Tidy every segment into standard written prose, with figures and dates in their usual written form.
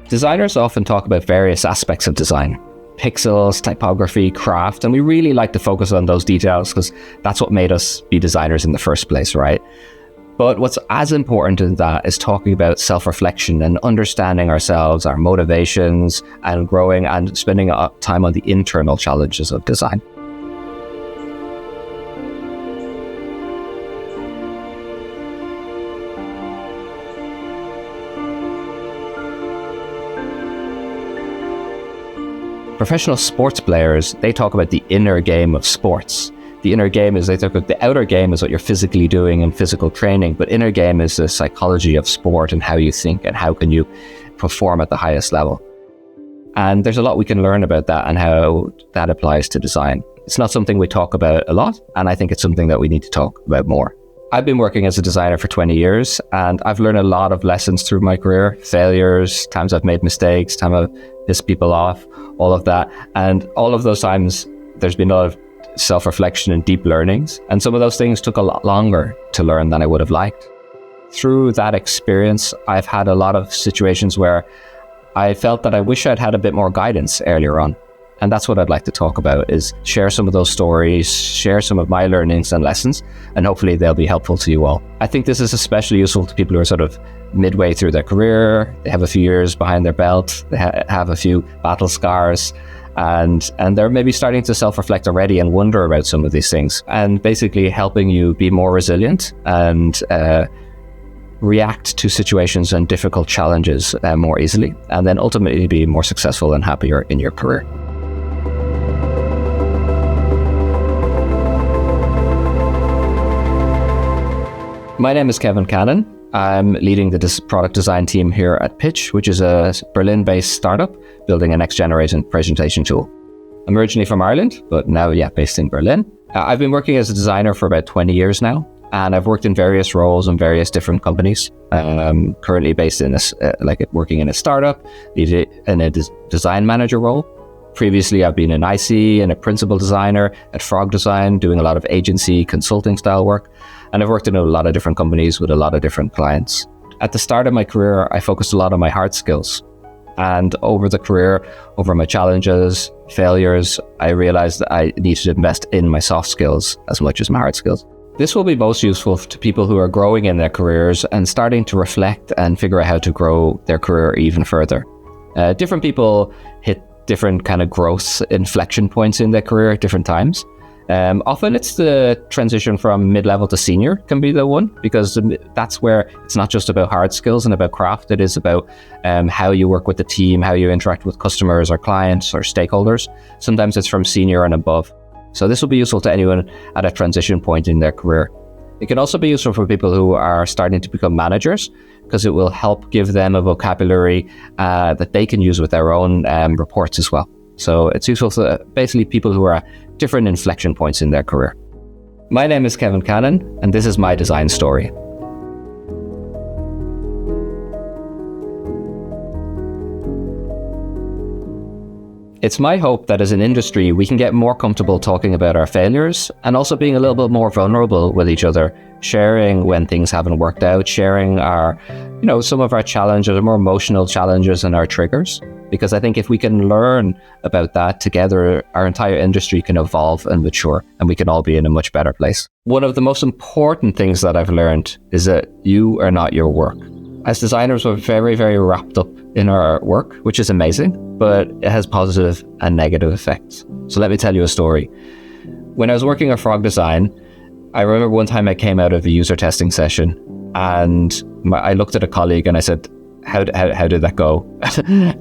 Designers often talk about various aspects of design: pixels, typography, craft, and we really like to focus on those details because that's what made us be designers in the first place, right? But what's as important as that is talking about self-reflection and understanding ourselves, our motivations, and growing and spending time on the internal challenges of design. Professional sports players, they talk about the inner game of sports. The inner game is, they talk about the outer game is what you're physically doing in physical training, but inner game is the psychology of sport and how you think and how can you perform at the highest level. And there's a lot we can learn about that and how that applies to design. It's not something we talk about a lot, and I think it's something that we need to talk about more. I've been working as a designer for 20 years, and I've learned a lot of lessons through my career, failures, times I've made mistakes, times I've pissed people off, all of that. And all of those times, there's been a lot of self-reflection and deep learnings. And some of those things took a lot longer to learn than I would have liked. Through that experience, I've had a lot of situations where I felt that I wish I'd had a bit more guidance earlier on. And that's what I'd like to talk about, is share some of those stories, share some of my learnings and lessons, and hopefully they'll be helpful to you all. I think this is especially useful to people who are sort of midway through their career, they have a few years behind their belt, they have a few battle scars, and they're maybe starting to self-reflect already and wonder about some of these things, and basically helping you be more resilient and react to situations and difficult challenges more easily, and then ultimately be more successful and happier in your career. My name is Kevin Cannon. I'm leading the product design team here at Pitch, which is a Berlin-based startup building a next-generation presentation tool. I'm originally from Ireland, but now, based in Berlin. I've been working as a designer for about 20 years now, and I've worked in various roles in various different companies. I'm currently based in working in a startup, in a design manager role. Previously, I've been an IC and a principal designer at Frog Design, doing a lot of agency consulting style work. And I've worked in a lot of different companies with a lot of different clients. At the start of my career, I focused a lot on my hard skills. And over the career, over my challenges, failures, I realized that I needed to invest in my soft skills as much as my hard skills. This will be most useful to people who are growing in their careers and starting to reflect and figure out how to grow their career even further. Different people hit different kind of growth inflection points in their career at different times. Often it's the transition from mid-level to senior can be the one, because that's where it's not just about hard skills and about craft. It is about how you work with the team, how you interact with customers or clients or stakeholders. Sometimes it's from senior and above. So this will be useful to anyone at a transition point in their career. It can also be useful for people who are starting to become managers, because it will help give them a vocabulary that they can use with their own reports as well. So it's useful to basically people who are at different inflection points in their career. My name is Kevin Cannon, and this is my design story. It's my hope that as an industry, we can get more comfortable talking about our failures and also being a little bit more vulnerable with each other, sharing when things haven't worked out, sharing our, some of our challenges, our more emotional challenges and our triggers. Because I think if we can learn about that together, our entire industry can evolve and mature, and we can all be in a much better place. One of the most important things that I've learned is that you are not your work. As designers, we're very, very wrapped up in our work, which is amazing, but it has positive and negative effects. So let me tell you a story. When I was working at Frog Design, I remember one time I came out of a user testing session, and I looked at a colleague and I said, how did that go?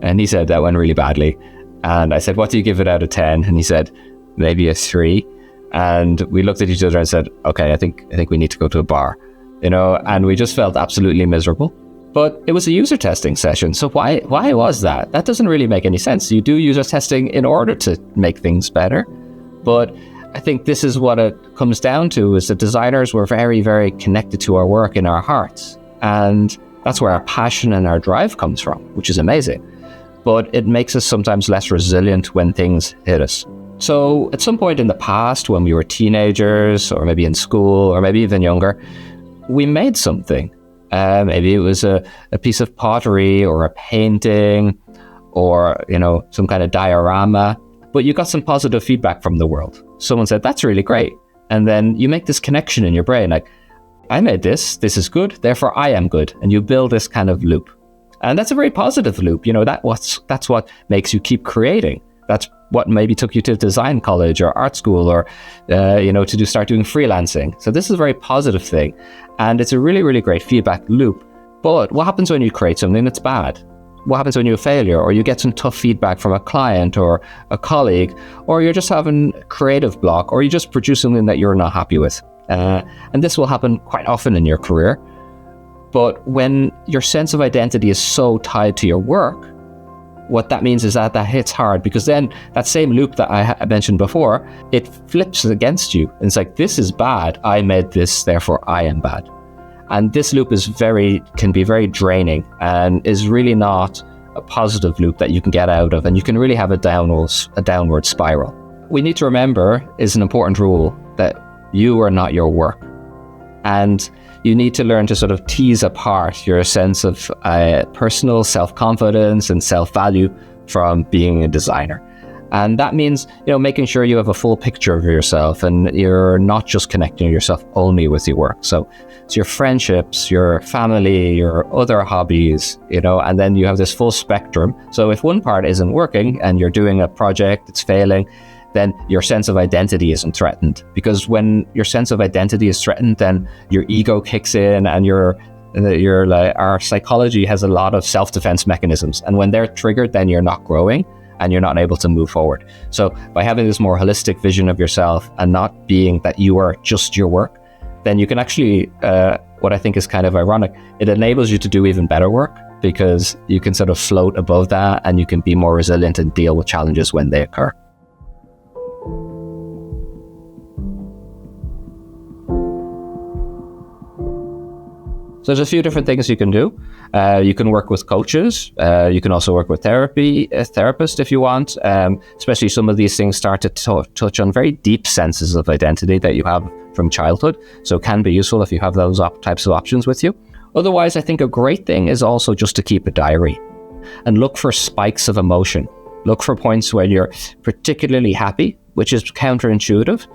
And he said, that went really badly. And I said, what do you give it out of 10? And he said, maybe a 3. And we looked at each other and said, okay, I think we need to go to a bar, and we just felt absolutely miserable. But it was a user testing session. So why was that? That doesn't really make any sense. You do user testing in order to make things better. But I think this is what it comes down to, is that designers were very, very connected to our work in our hearts. And that's where our passion and our drive comes from, which is amazing. but it makes us sometimes less resilient when things hit us. So at some point in the past, when we were teenagers, or maybe in school, or maybe even younger, we made something. Maybe it was a piece of pottery or a painting or, some kind of diorama, but you got some positive feedback from the world. Someone said, that's really great. And then you make this connection in your brain, like, I made this is good, therefore I am good. And you build this kind of loop. And that's a very positive loop. That's what makes you keep creating. That's what maybe took you to design college or art school or, start doing freelancing. So this is a very positive thing. And it's a really, really great feedback loop. But what happens when you create something that's bad? What happens when you're a failure, or you get some tough feedback from a client or a colleague, or you're just having a creative block, or you just produce something that you're not happy with? And this will happen quite often in your career. But when your sense of identity is so tied to your work, what that means is that hits hard, because then that same loop that I mentioned before, it flips against you. And it's like, this is bad. I made this, therefore I am bad. And this loop can be very draining and is really not a positive loop that you can get out of. And you can really have a downward spiral. We need to remember is an important rule that you are not your work. And you need to learn to sort of tease apart your sense of personal self-confidence and self-value from being a designer. And that means, making sure you have a full picture of yourself and you're not just connecting yourself only with your work. So it's your friendships, your family, your other hobbies, and then you have this full spectrum. So if one part isn't working and you're doing a project that's failing, then your sense of identity isn't threatened. Because when your sense of identity is threatened, then your ego kicks in and our psychology has a lot of self-defense mechanisms. And when they're triggered, then you're not growing and you're not able to move forward. So by having this more holistic vision of yourself and not being that you are just your work, then you can actually, what I think is kind of ironic, it enables you to do even better work, because you can sort of float above that and you can be more resilient and deal with challenges when they occur. So there's a few different things you can do. You can work with coaches. You can also work with a therapist if you want. Especially some of these things start to touch on very deep senses of identity that you have from childhood. So it can be useful if you have those types of options with you. Otherwise, I think a great thing is also just to keep a diary and look for spikes of emotion. Look for points where you're particularly happy, which is counterintuitive.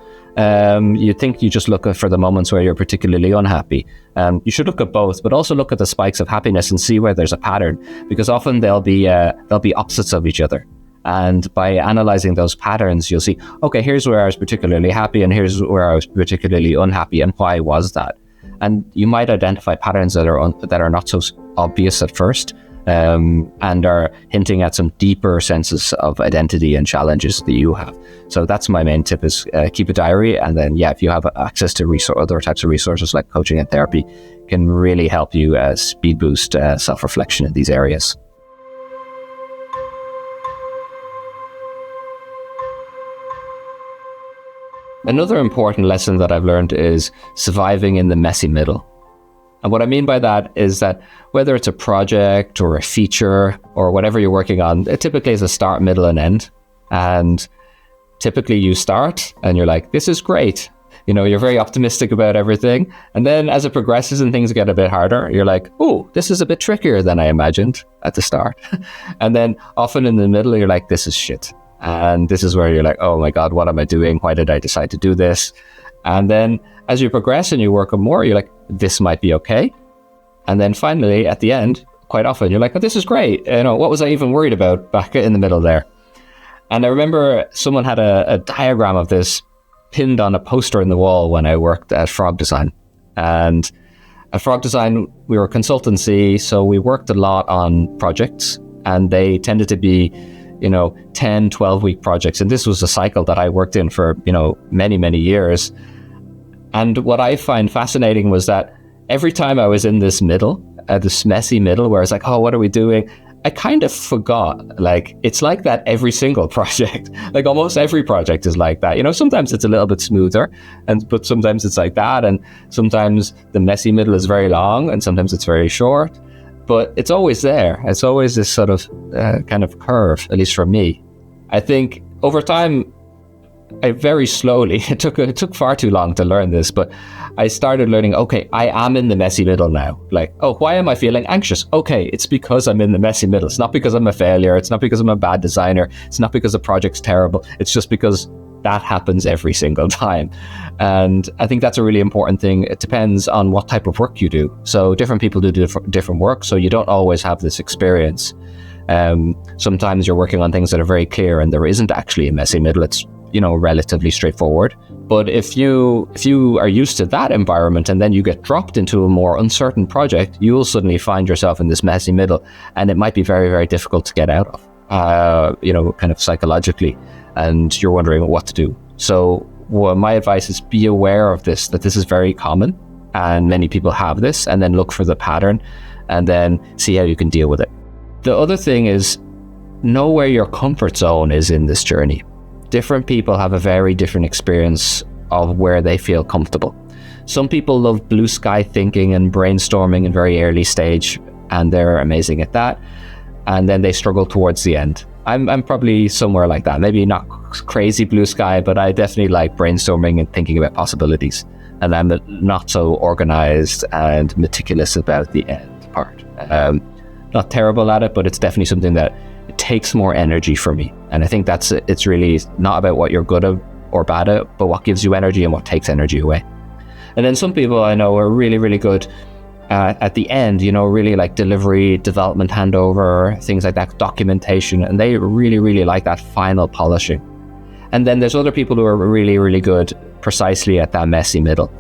You think you just look for the moments where you're particularly unhappy. You should look at both, but also look at the spikes of happiness and see where there's a pattern, because often they'll be opposites of each other. And by analyzing those patterns, you'll see, okay, here's where I was particularly happy and here's where I was particularly unhappy, and why was that? And you might identify patterns that are not so obvious at first, and are hinting at some deeper senses of identity and challenges that you have. So that's my main tip, is keep a diary. And then, if you have access to other types of resources like coaching and therapy, can really help you speed boost self-reflection in these areas. Another important lesson that I've learned is surviving in the messy middle. And what I mean by that is that whether it's a project or a feature or whatever you're working on, it typically is a start, middle, and end. And typically you start and you're like, this is great. You're very optimistic about everything. And then as it progresses and things get a bit harder, you're like, oh, this is a bit trickier than I imagined at the start. And then often in the middle, you're like, this is shit. And this is where you're like, oh my God, what am I doing? Why did I decide to do this? And then as you progress and you work on more, you're like, this might be okay. And then finally, at the end, quite often, you're like, oh, this is great. What was I even worried about back in the middle there? And I remember someone had a diagram of this pinned on a poster in the wall when I worked at Frog Design. And at Frog Design, we were a consultancy, so we worked a lot on projects, and they tended to be 10, 12-week projects. And this was a cycle that I worked in for, many, many years. And what I find fascinating was that every time I was in this middle, this messy middle, where I was like, oh, what are we doing? I kind of forgot, it's like that every single project. Almost every project is like that. Sometimes it's a little bit smoother, but sometimes it's like that. And sometimes the messy middle is very long and sometimes it's very short. but it's always there. It's always this sort of kind of curve, at least for me. I think over time, I very slowly, it took far too long to learn this, but I started learning, okay, I am in the messy middle now. Like, oh, why am I feeling anxious? Okay, it's because I'm in the messy middle. It's not because I'm a failure. It's not because I'm a bad designer. It's not because the project's terrible. It's just because that happens every single time. And I think that's a really important thing. It depends on what type of work you do. So different people do different work, so you don't always have this experience. Sometimes you're working on things that are very clear and there isn't actually a messy middle. It's relatively straightforward. But if you are used to that environment and then you get dropped into a more uncertain project, you will suddenly find yourself in this messy middle, and it might be very, very difficult to get out of, kind of psychologically, and you're wondering what to do. So my advice is be aware of this, that this is very common and many people have this, and then look for the pattern and then see how you can deal with it. The other thing is know where your comfort zone is in this journey. Different people have a very different experience of where they feel comfortable. Some people love blue sky thinking and brainstorming in very early stage, and they're amazing at that. And then they struggle towards the end. I'm probably somewhere like that. Maybe not crazy blue sky, but I definitely like brainstorming and thinking about possibilities. And I'm not so organized and meticulous about the end part. Not terrible at it, but it's definitely something that it takes more energy for me. And I think it's really not about what you're good at or bad at, but what gives you energy and what takes energy away. And then some people I know are really, really good at the end, really like delivery, development handover, things like that, documentation, and they really, really like that final polishing. And then there's other people who are really, really good precisely at that messy middle.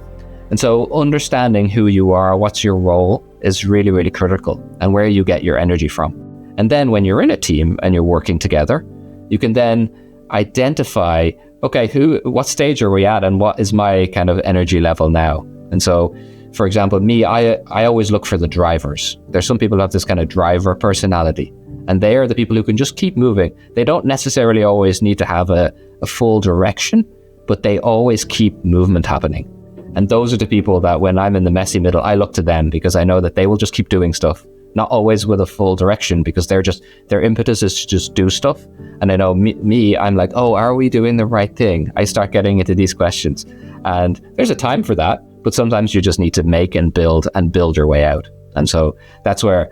And so understanding who you are, what's your role, is really, really critical, and where you get your energy from. And then when you're in a team and you're working together, you can then identify, okay, what stage are we at and what is my kind of energy level now? And so, for example, me, I always look for the drivers. There's some people who have this kind of driver personality, and they are the people who can just keep moving. They don't necessarily always need to have a full direction, but they always keep movement happening. And those are the people that when I'm in the messy middle, I look to them, because I know that they will just keep doing stuff, not always with a full direction, because their impetus is to just do stuff. And I know me, I'm like, oh, are we doing the right thing? I start getting into these questions, and there's a time for that, but sometimes you just need to make and build your way out. And so that's where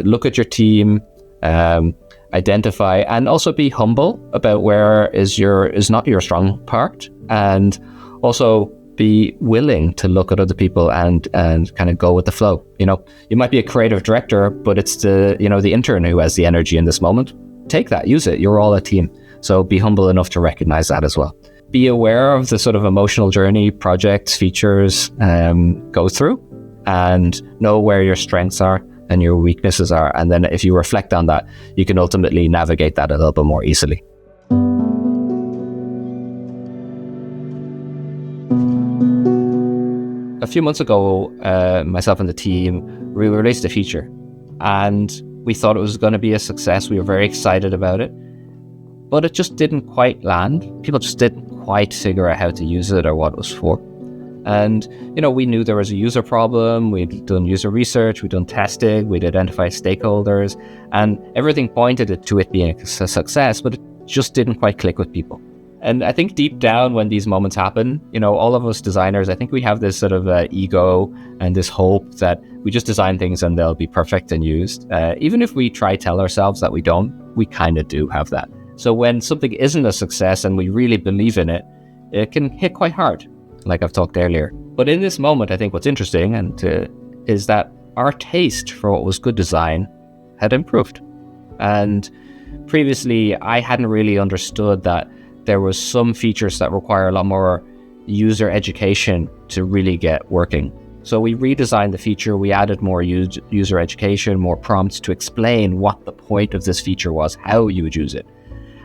look at your team, identify, and also be humble about where is not your strong part, and also be willing to look at other people and kind of go with the flow. You might be a creative director, but it's the intern who has the energy in this moment. Take that, use it. You're all a team. So be humble enough to recognize that as well. Be aware of the sort of emotional journey projects, features go through, and know where your strengths are and your weaknesses are. And then if you reflect on that, you can ultimately navigate that a little bit more easily. A few months ago, myself and the team, we released a feature, and we thought it was going to be a success. We were very excited about it, but it just didn't quite land. People just didn't quite figure out how to use it or what it was for. And, we knew there was a user problem. We'd done user research, we'd done testing, we'd identified stakeholders, and everything pointed to it being a success, but it just didn't quite click with people. And I think deep down when these moments happen, all of us designers, I think we have this sort of ego and this hope that we just design things and they'll be perfect and used. Even if we tell ourselves that we don't, we kind of do have that. So when something isn't a success and we really believe in it, it can hit quite hard, like I've talked earlier. But in this moment, I think what's interesting is that our taste for what was good design had improved. And previously, I hadn't really understood that there was some features that require a lot more user education to really get working. So we redesigned the feature, we added more user education, more prompts to explain what the point of this feature was, how you would use it.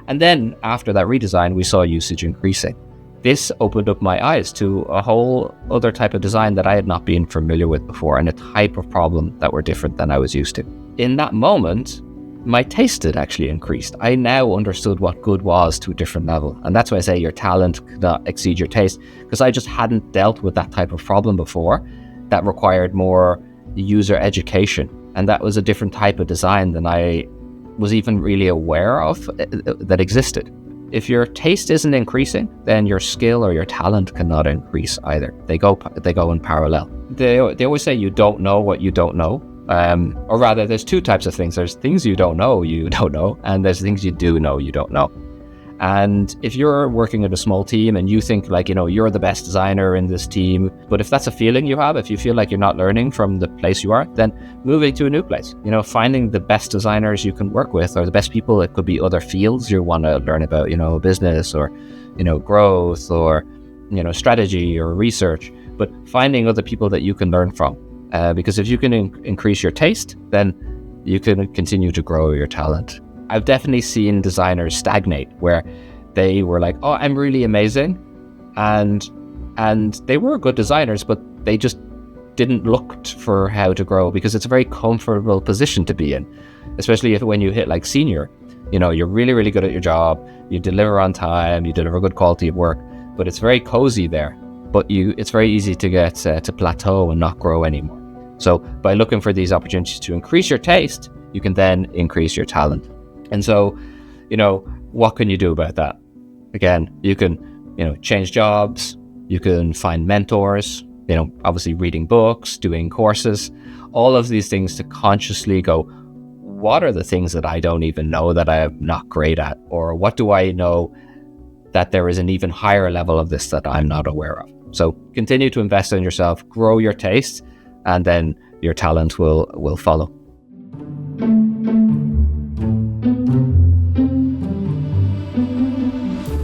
And then after that redesign, we saw usage increasing. This opened up my eyes to a whole other type of design that I had not been familiar with before, and a type of problem that were different than I was used to. In that moment, my taste had actually increased. I now understood what good was to a different level. And that's why I say your talent cannot exceed your taste, because I just hadn't dealt with that type of problem before that required more user education. And that was a different type of design than I was even really aware of that existed. If your taste isn't increasing, then your skill or your talent cannot increase either. They go in parallel. They always say you don't know what you don't know. Or rather, there's two types of things. There's things you don't know, and there's things you do know, you don't know. And if you're working in a small team and you think like, you're the best designer in this team, but if that's a feeling you have, if you feel like you're not learning from the place you are, then moving to a new place, finding the best designers you can work with, or the best people. It could be other fields you want to learn about, business or, growth or, strategy or research, but finding other people that you can learn from. Because if you can increase your taste, then you can continue to grow your talent. I've definitely seen designers stagnate where they were like, oh, I'm really amazing. And they were good designers, but they just didn't look for how to grow, because it's a very comfortable position to be in, especially when you hit like senior. You're really, really good at your job. You deliver on time, you deliver good quality of work, but it's very cozy there. But it's very easy to get to plateau and not grow anymore. So by looking for these opportunities to increase your taste, you can then increase your talent. And so, what can you do about that? Again, you can, change jobs, you can find mentors, obviously reading books, doing courses, all of these things to consciously go, what are the things that I don't even know that I'm not great at? Or what do I know that there is an even higher level of this that I'm not aware of? So continue to invest in yourself, grow your taste, and then your talent will follow.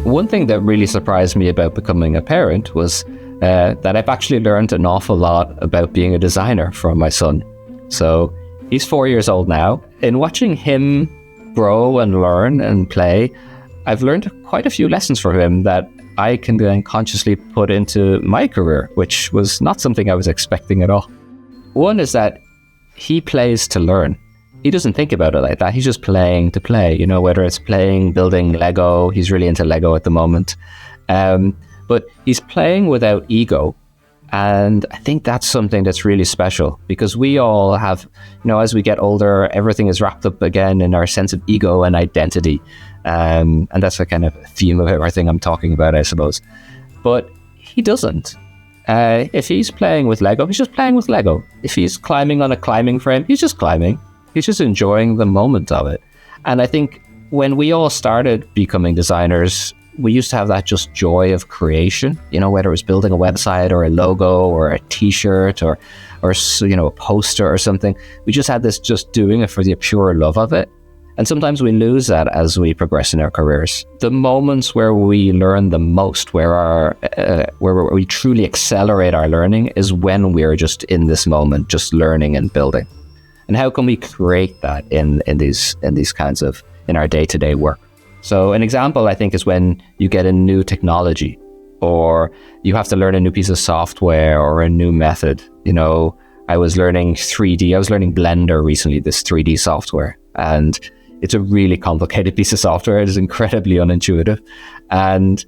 One thing that really surprised me about becoming a parent was that I've actually learned an awful lot about being a designer from my son. So he's 4 years old now. In watching him grow and learn and play, I've learned quite a few lessons from him that I can then consciously put into my career, which was not something I was expecting at all. One is that he plays to learn. He doesn't think about it like that. He's just playing to play, whether it's playing, building Lego. He's really into Lego at the moment. But he's playing without ego. And I think that's something that's really special, because we all have, as we get older, everything is wrapped up again in our sense of ego and identity. And that's a kind of theme of everything I'm talking about, I suppose. But he doesn't. If he's playing with Lego, he's just playing with Lego. If he's climbing on a climbing frame, he's just climbing. He's just enjoying the moment of it. And I think when we all started becoming designers, we used to have that just joy of creation, whether it was building a website or a logo or a t-shirt or a poster or something. We just had this just doing it for the pure love of it. And sometimes we lose that as we progress in our careers. The moments where we learn the most, where we truly accelerate our learning, is when we're just in this moment, just learning and building. And how can we create that in these kinds of, in our day-to-day work? So an example, I think, is when you get a new technology, or you have to learn a new piece of software or a new method. I was learning 3D. I was learning Blender recently, this 3D software. And it's a really complicated piece of software. It is incredibly unintuitive. And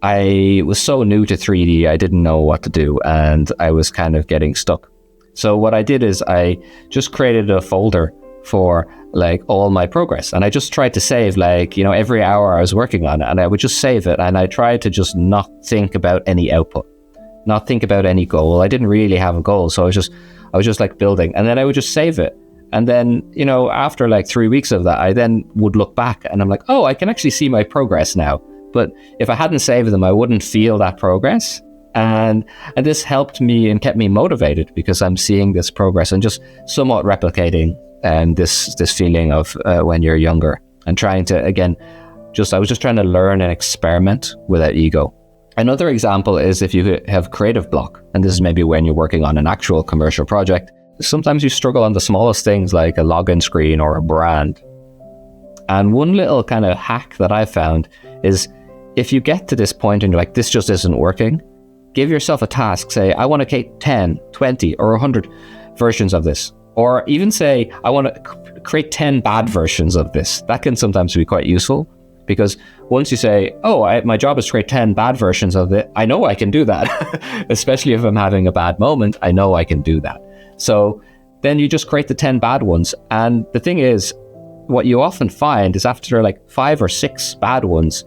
I was so new to 3D, I didn't know what to do. And I was kind of getting stuck. So what I did is I just created a folder for like all my progress. And I just tried to save every hour I was working on it, and I would just save it. And I tried to just not think about any output, not think about any goal. I didn't really have a goal. So I was just like building, and then I would just save it. And then, after like 3 weeks of that, I then would look back and I'm like, oh, I can actually see my progress now. But if I hadn't saved them, I wouldn't feel that progress. And this helped me and kept me motivated, because I'm seeing this progress and just somewhat replicating this feeling of when you're younger, and trying to, again, I was just trying to learn and experiment without ego. Another example is if you have creative block, and this is maybe when you're working on an actual commercial project, sometimes you struggle on the smallest things like a login screen or a brand. And one little kind of hack that I found is, if you get to this point and you're like, this just isn't working, give yourself a task. Say, I want to create 10, 20, or 100 versions of this. Or even say, I want to create 10 bad versions of this. That can sometimes be quite useful, because once you say, my job is to create 10 bad versions of it, I know I can do that. Especially if I'm having a bad moment, I know I can do that. So then you just create the 10 bad ones. And the thing is, what you often find is after like 5 or 6 bad ones,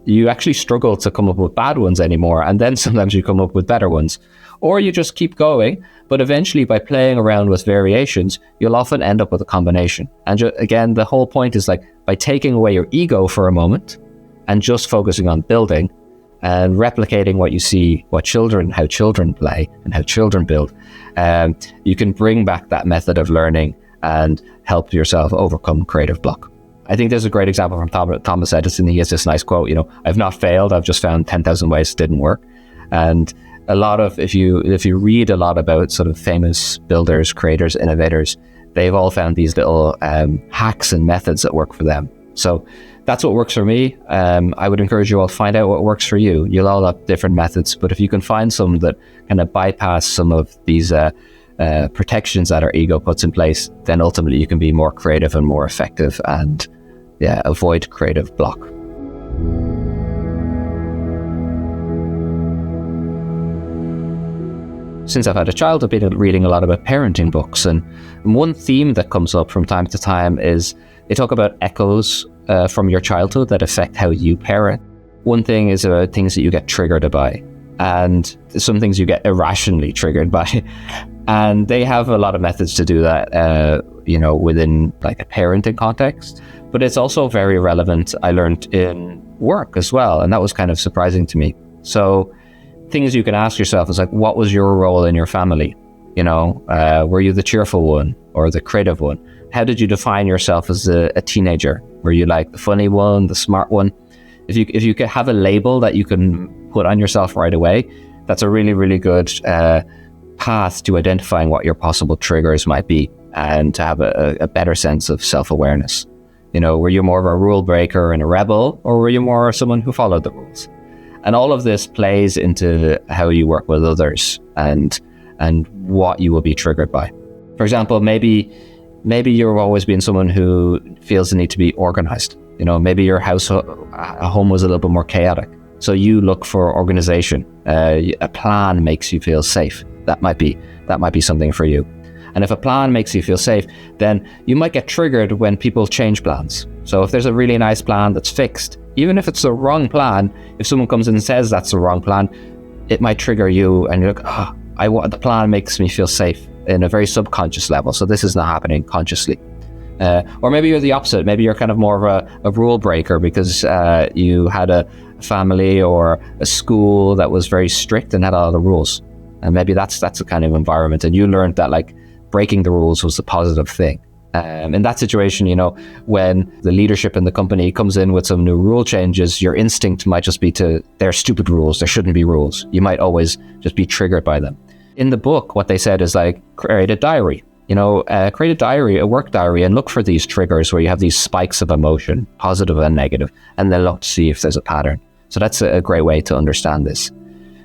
you actually struggle to come up with bad ones anymore. And then sometimes you come up with better ones. Or you just keep going, but eventually by playing around with variations, you'll often end up with a combination. And again, the whole point is like by taking away your ego for a moment and just focusing on building and replicating what you see, how children play and how children build, you can bring back that method of learning and help yourself overcome creative block. I think there's a great example from Thomas Edison. He has this nice quote, I've not failed, I've just found 10,000 ways it didn't work. And a lot of, if you read a lot about sort of famous builders, creators, innovators, they've all found these little hacks and methods that work for them. So that's what works for me. I would encourage you all to find out what works for you. You'll all have different methods, but if you can find some that kind of bypass some of these protections that our ego puts in place, then ultimately you can be more creative and more effective and avoid creative block. Since I've had a child, I've been reading a lot about parenting books, and one theme that comes up from time to time is they talk about echoes from your childhood that affect how you parent. One thing is about things that you get triggered by, and some things you get irrationally triggered by. And they have a lot of methods to do that, within like a parenting context. But it's also very relevant, I learned, in work as well. And that was kind of surprising to me. So things you can ask yourself is like, what was your role in your family? Were you the cheerful one or the creative one? How did you define yourself as a teenager? Were you like the funny one, the smart one? If you could have a label that you can put on yourself right away, that's a really, really good path to identifying what your possible triggers might be and to have a better sense of self-awareness. Were you more of a rule breaker and a rebel, or were you more someone who followed the rules? And all of this plays into how you work with others and what you will be triggered by. For example, maybe you've always been someone who feels the need to be organized. Maybe your home was a little bit more chaotic. So you look for organization. A plan makes you feel safe. That might be something for you. And if a plan makes you feel safe, then you might get triggered when people change plans. So if there's a really nice plan that's fixed, even if it's the wrong plan, if someone comes in and says that's the wrong plan, it might trigger you and you're like, the plan makes me feel safe in a very subconscious level. So this is not happening consciously. Or maybe you're the opposite. Maybe you're kind of more of a rule breaker because you had a family or a school that was very strict and had a lot of rules. And maybe that's the kind of environment. And you learned that like breaking the rules was a positive thing. In that situation, when the leadership in the company comes in with some new rule changes, your instinct might just be they're stupid rules. There shouldn't be rules. You might always just be triggered by them. In the book, what they said is like, create a diary. Create a diary, a work diary, and look for these triggers where you have these spikes of emotion, positive and negative, and then look to see if there's a pattern. So that's a great way to understand this.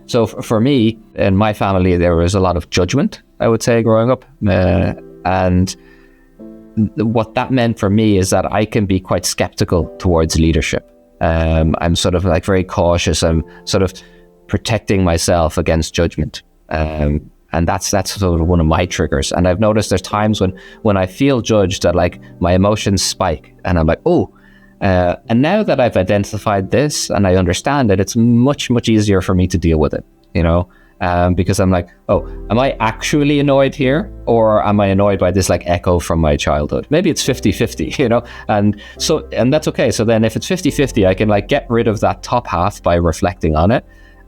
So for me, in my family, there was a lot of judgment, I would say, growing up. And what that meant for me is that I can be quite skeptical towards leadership. I'm sort of like very cautious. I'm sort of protecting myself against judgment. And that's sort of one of my triggers. And I've noticed there's times when I feel judged that like my emotions spike and I'm like, and now that I've identified this and I understand it, it's much, much easier for me to deal with it, because I'm like, am I actually annoyed here? Or am I annoyed by this like echo from my childhood? Maybe it's 50-50, and that's okay. So then if it's 50-50, I can like get rid of that top half by reflecting on it.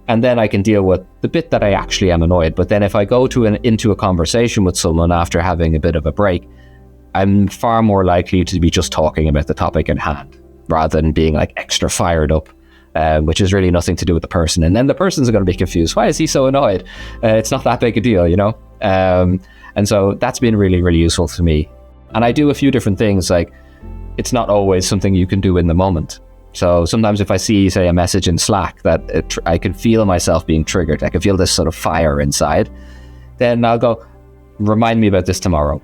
And then I can deal with the bit that I actually am annoyed. But then if I go into a conversation with someone after having a bit of a break, I'm far more likely to be just talking about the topic in hand rather than being like extra fired up, which is really nothing to do with the person. And then the person's going to be confused. Why is he so annoyed? It's not that big a deal, And so that's been really, really useful to me. And I do a few different things. Like it's not always something you can do in the moment. So sometimes if I see, say, a message in Slack that I can feel myself being triggered, I can feel this sort of fire inside, then I'll go, remind me about this tomorrow.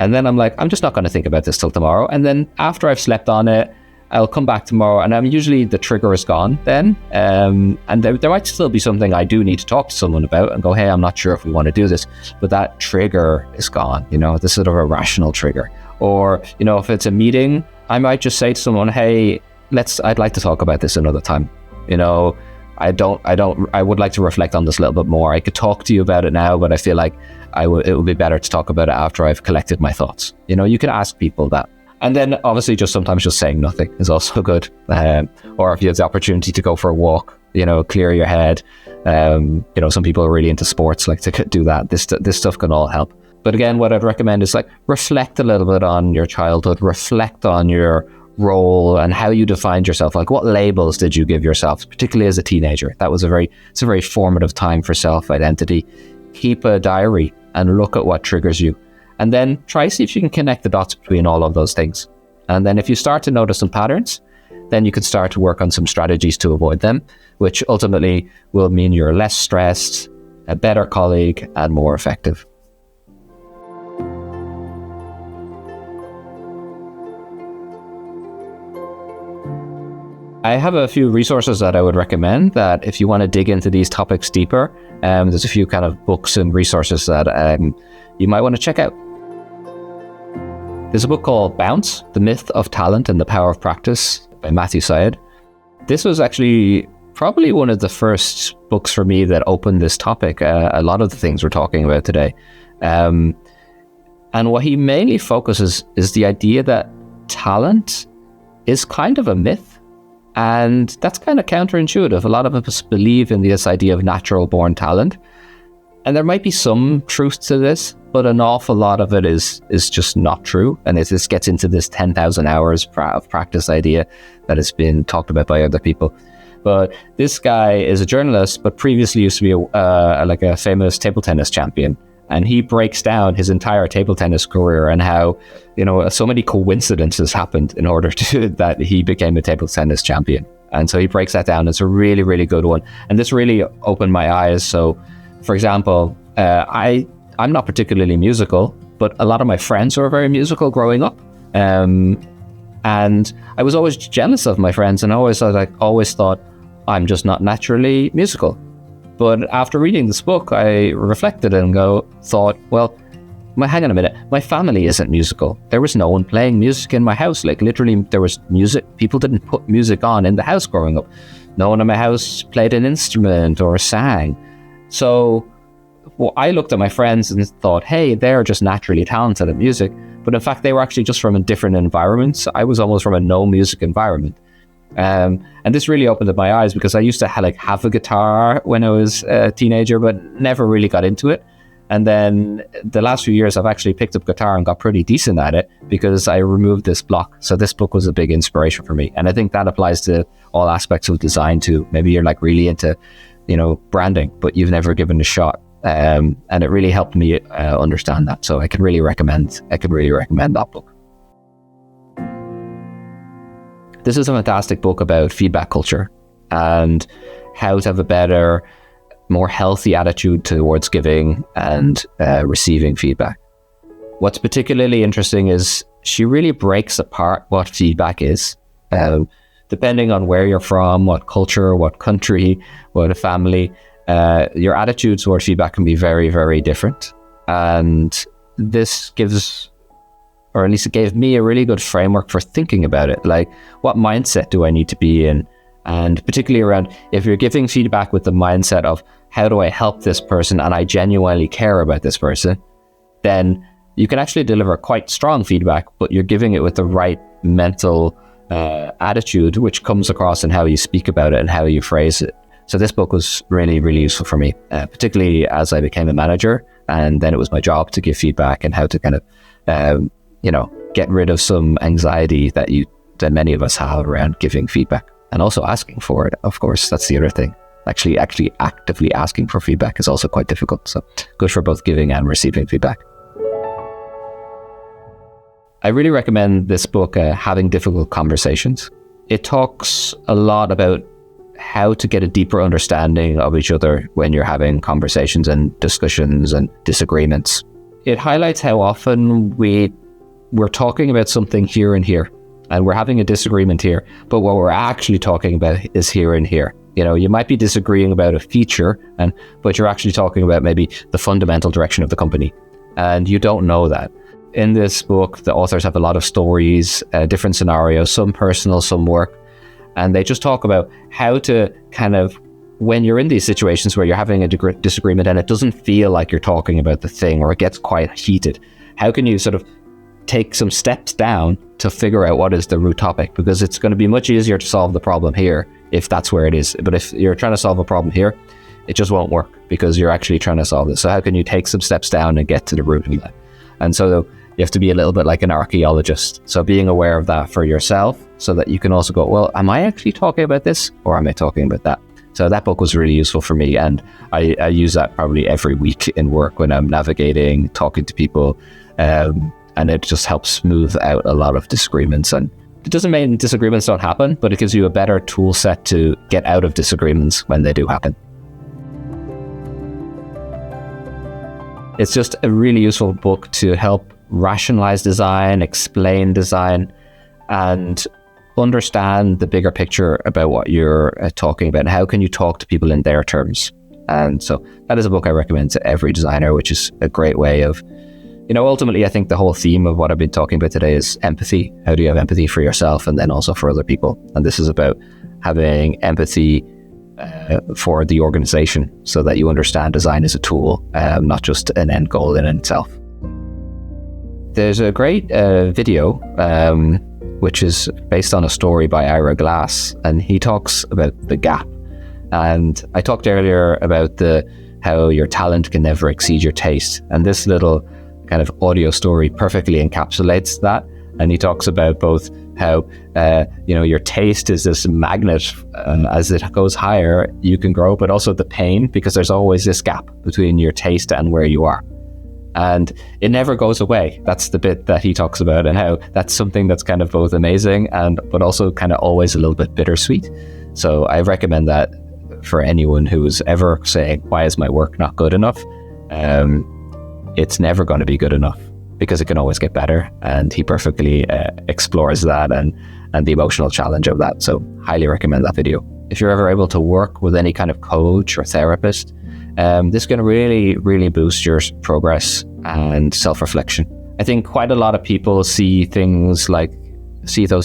And then I'm like, I'm just not going to think about this till tomorrow. And then after I've slept on it, I'll come back tomorrow, and I'm usually the trigger is gone then. And there might still be something I do need to talk to someone about and go, hey, I'm not sure if we want to do this, but that trigger is gone, this sort of a rational trigger. Or, if it's a meeting, I might just say to someone, hey, I'd like to talk about this another time. I would like to reflect on this a little bit more. I could talk to you about it now, but I feel like it would be better to talk about it after I've collected my thoughts. You can ask people that. And then obviously sometimes just saying nothing is also good. Or if you have the opportunity to go for a walk, clear your head. Some people are really into sports, like to do that. This stuff can all help. But again, what I'd recommend is like reflect a little bit on your childhood, reflect on your role and how you defined yourself. Like what labels did you give yourself, particularly as a teenager? It's a very formative time for self-identity. Keep a diary and look at what triggers you. And then try to see if you can connect the dots between all of those things. And then if you start to notice some patterns, then you can start to work on some strategies to avoid them, which ultimately will mean you're less stressed, a better colleague, and more effective. I have a few resources that I would recommend that if you want to dig into these topics deeper, there's a few kind of books and resources that you might want to check out. There's a book called Bounce, The Myth of Talent and the Power of Practice by Matthew Syed. This was actually probably one of the first books for me that opened this topic, a lot of the things we're talking about today. And what he mainly focuses is the idea that talent is kind of a myth. And that's kind of counterintuitive. A lot of us believe in this idea of natural born talent. And there might be some truth to this, but an awful lot of it is just not true. And this gets into this 10,000 hours of practice idea that has been talked about by other people. But this guy is a journalist, but previously used to be a famous table tennis champion. And he breaks down his entire table tennis career and how, so many coincidences happened in order to that he became a table tennis champion. And so he breaks that down. It's a really, really good one. And this really opened my eyes. So, for example, I'm not particularly musical, but a lot of my friends were very musical growing up. And I was always jealous of my friends and always thought, I'm just not naturally musical. But after reading this book, I reflected and thought, well, hang on a minute. My family isn't musical. There was no one playing music in my house. Like literally, there was music. People didn't put music on in the house growing up. No one in my house played an instrument or sang. So I looked at my friends and thought, hey, they're just naturally talented at music. But in fact, they were actually just from a different environment. I was almost from a no music environment. And this really opened up my eyes because I used to have a guitar when I was a teenager, but never really got into it. And then the last few years, I've actually picked up guitar and got pretty decent at it because I removed this block. So this book was a big inspiration for me. And I think that applies to all aspects of design too. Maybe you're really into, branding, but you've never given it a shot. And it really helped me understand that. So I could really recommend that book. This is a fantastic book about feedback culture and how to have a better, more healthy attitude towards giving and receiving feedback. What's particularly interesting is she really breaks apart what feedback is. Depending on where you're from, what culture, what country, what family, your attitude towards feedback can be very, very different. And this gives, or at least it gave me a really good framework for thinking about it. Like, what mindset do I need to be in? And particularly around, if you're giving feedback with the mindset of, how do I help this person and I genuinely care about this person, then you can actually deliver quite strong feedback, but you're giving it with the right mental attitude, which comes across in how you speak about it and how you phrase it. So this book was really, really useful for me, particularly as I became a manager. And then it was my job to give feedback and how to kind of, get rid of some anxiety that many of us have around giving feedback and also asking for it. Of course, that's the other thing. Actually actively asking for feedback is also quite difficult. So good for both giving and receiving feedback. I really recommend this book, Having Difficult Conversations. It talks a lot about how to get a deeper understanding of each other when you're having conversations and discussions and disagreements. It highlights how often we're talking about something here and here. and we're having a disagreement here, but what we're actually talking about is here and here. You might be disagreeing about a feature, but you're actually talking about maybe the fundamental direction of the company, and you don't know that. In this book, the authors have a lot of stories, different scenarios, some personal, some work, and they just talk about how to kind of, when you're in these situations where you're having a disagreement and it doesn't feel like you're talking about the thing, or it gets quite heated, how can you sort of take some steps down to figure out what is the root topic? Because it's going to be much easier to solve the problem here if that's where it is. But if you're trying to solve a problem here, it just won't work because you're actually trying to solve this. So how can you take some steps down and get to the root of that? And so you have to be a little bit like an archaeologist. So being aware of that for yourself so that you can also go, well, am I actually talking about this, or am I talking about that? So that book was really useful for me, and I use that probably every week in work when I'm navigating, talking to people, and it just helps smooth out a lot of disagreements. And it doesn't mean disagreements don't happen, but it gives you a better tool set to get out of disagreements when they do happen. It's just a really useful book to help rationalize design, explain design, and understand the bigger picture about what you're talking about, and how can you talk to people in their terms. And so that is a book I recommend to every designer, which is a great way of, ultimately I think the whole theme of what I've been talking about today is empathy. How do you have empathy for yourself and then also for other people? And this is about having empathy for the organization so that you understand design as a tool, not just an end goal in itself. There's a great video which is based on a story by Ira Glass, and he talks about the gap. And I talked earlier about how your talent can never exceed your taste, and this little kind of audio story perfectly encapsulates that. And he talks about both how your taste is this magnet, as it goes higher you can grow, but also the pain, because there's always this gap between your taste and where you are. And it never goes away. That's the bit that he talks about, and how that's something that's kind of both amazing but also kind of always a little bit bittersweet. So I recommend that for anyone who is ever saying, why is my work not good enough? It's never going to be good enough, because it can always get better. And he perfectly explores that and the emotional challenge of that. So highly recommend that video. If you're ever able to work with any kind of coach or therapist, this can really, really boost your progress and self-reflection. I think quite a lot of people see those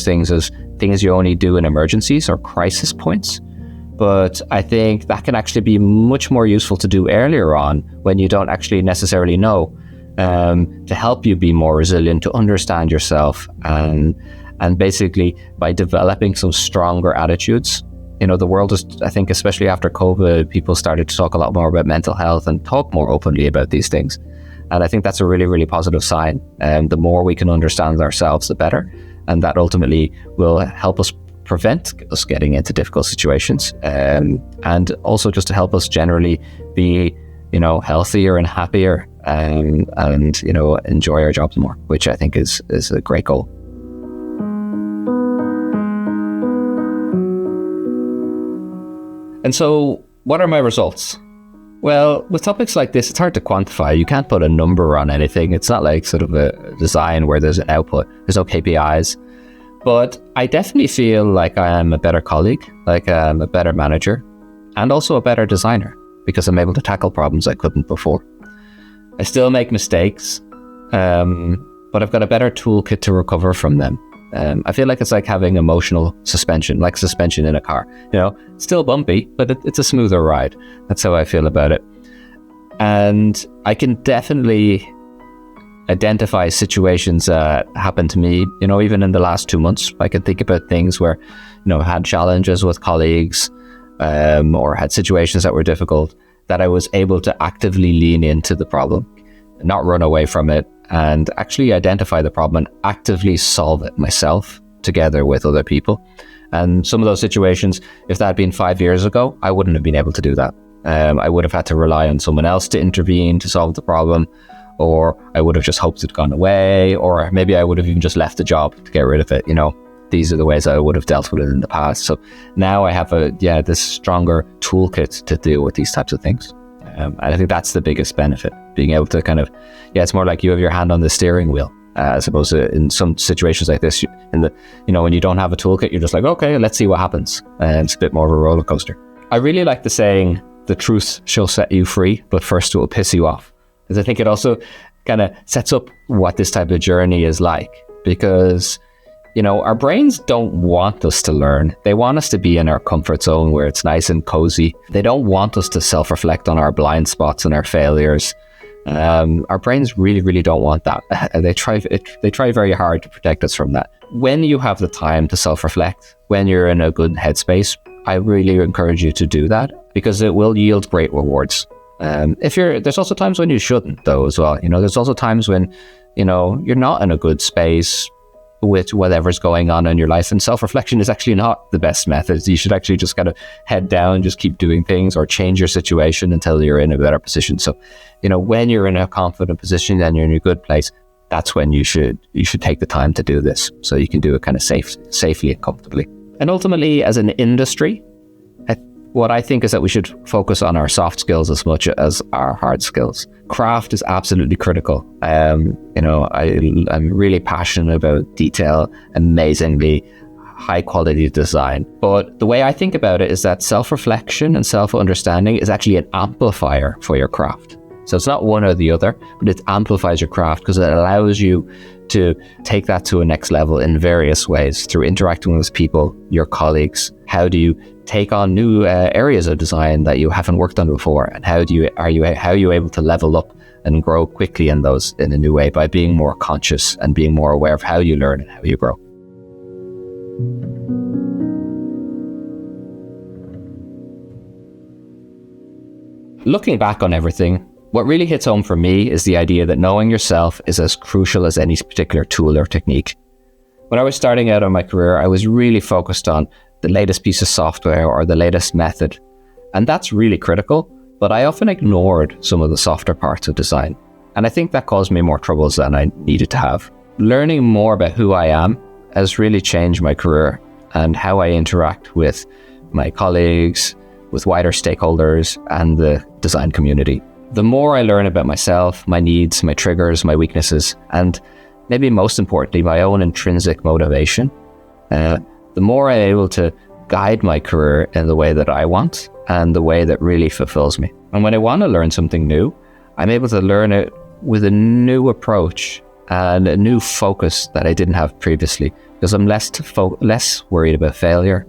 things as things you only do in emergencies or crisis points. But I think that can actually be much more useful to do earlier on, when you don't actually necessarily know, to help you be more resilient, to understand yourself, and basically by developing some stronger attitudes. The world is, I think, especially after COVID, people started to talk a lot more about mental health and talk more openly about these things. And I think that's a really, really positive sign. And the more we can understand ourselves, the better. And that ultimately will help us prevent us getting into difficult situations. And also just to help us generally be, healthier and happier, and enjoy our jobs more, which I think is a great goal. And so what are my results? Well, with topics like this, it's hard to quantify. You can't put a number on anything. It's not like sort of a design where there's an output. There's no KPIs. But I definitely feel like I am a better colleague, like I'm a better manager, and also a better designer, because I'm able to tackle problems I couldn't before. I still make mistakes, but I've got a better toolkit to recover from them. I feel like it's like having emotional suspension, like suspension in a car. It's still bumpy, but it's a smoother ride. That's how I feel about it. And I can definitely identify situations that happened to me, even in the last 2 months. I can think about things where, I had challenges with colleagues, or had situations that were difficult, that I was able to actively lean into the problem, not run away from it, and actually identify the problem and actively solve it myself together with other people. And some of those situations, if that had been 5 years ago, I wouldn't have been able to do that. I would have had to rely on someone else to intervene to solve the problem, or I would have just hoped it'd gone away, or maybe I would have even just left the job to get rid of it. These are the ways I would have dealt with it in the past. So now I have this stronger toolkit to deal with these types of things. And I think that's the biggest benefit, being able to it's more like you have your hand on the steering wheel, As opposed to in some situations like this, when you don't have a toolkit, you're just like, okay, let's see what happens. And it's a bit more of a roller coaster. I really like the saying, the truth shall set you free, but first it will piss you off. Because I think it also kind of sets up what this type of journey is like. Because, our brains don't want us to learn. They want us to be in our comfort zone where it's nice and cozy. They don't want us to self-reflect on our blind spots and our failures. Our brains really, really don't want that. They try very hard to protect us from that. When you have the time to self-reflect, when you're in a good headspace, I really encourage you to do that because it will yield great rewards. There's also times when you shouldn't though as well. There's also times when, you're not in a good space with whatever's going on in your life, and self-reflection is actually not the best method. You should actually just kind of head down, just keep doing things or change your situation until you're in a better position. So, when you're in a confident position and you're in a good place, that's when you should take the time to do this so you can do it kind of safely and comfortably. And ultimately, as an industry, what I think is that we should focus on our soft skills as much as our hard skills. Craft is absolutely critical. I'm really passionate about detail, amazingly high quality design. But the way I think about it is that self-reflection and self-understanding is actually an amplifier for your craft. So it's not one or the other, but it amplifies your craft because it allows you to take that to a next level in various ways through interacting with people, your colleagues. How do you take on new areas of design that you haven't worked on before, and how are you able to level up and grow quickly in those in a new way by being more conscious and being more aware of how you learn and how you grow. Looking back on everything, what really hits home for me is the idea that knowing yourself is as crucial as any particular tool or technique. When I was starting out on my career, I was really focused on the latest piece of software or the latest method. And that's really critical, but I often ignored some of the softer parts of design. And I think that caused me more troubles than I needed to have. Learning more about who I am has really changed my career and how I interact with my colleagues, with wider stakeholders, and the design community. The more I learn about myself, my needs, my triggers, my weaknesses, and maybe most importantly, my own intrinsic motivation, the more I'm able to guide my career in the way that I want and the way that really fulfills me. And when I want to learn something new, I'm able to learn it with a new approach and a new focus that I didn't have previously, because I'm less worried about failure.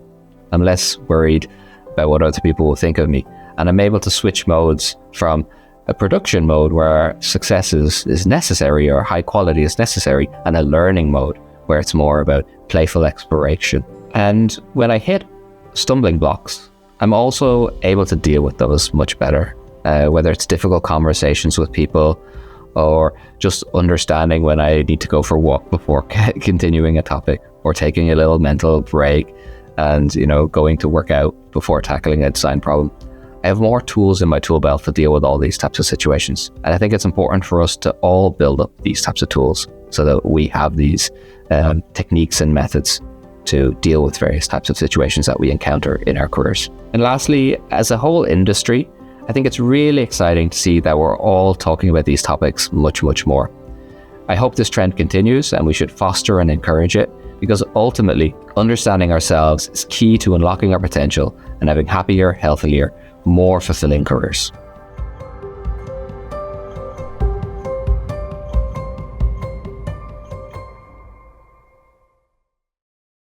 I'm less worried about what other people will think of me. And I'm able to switch modes from a production mode where success is necessary or high quality is necessary, and a learning mode where it's more about playful exploration. And when I hit stumbling blocks, I'm also able to deal with those much better, whether it's difficult conversations with people or just understanding when I need to go for a walk before continuing a topic, or taking a little mental break and going to work out before tackling a design problem. I have more tools in my tool belt to deal with all these types of situations. And I think it's important for us to all build up these types of tools so that we have these techniques and methods to deal with various types of situations that we encounter in our careers. And lastly, as a whole industry, I think it's really exciting to see that we're all talking about these topics much, much more. I hope this trend continues, and we should foster and encourage it, because ultimately, understanding ourselves is key to unlocking our potential and having happier, healthier, more fulfilling careers.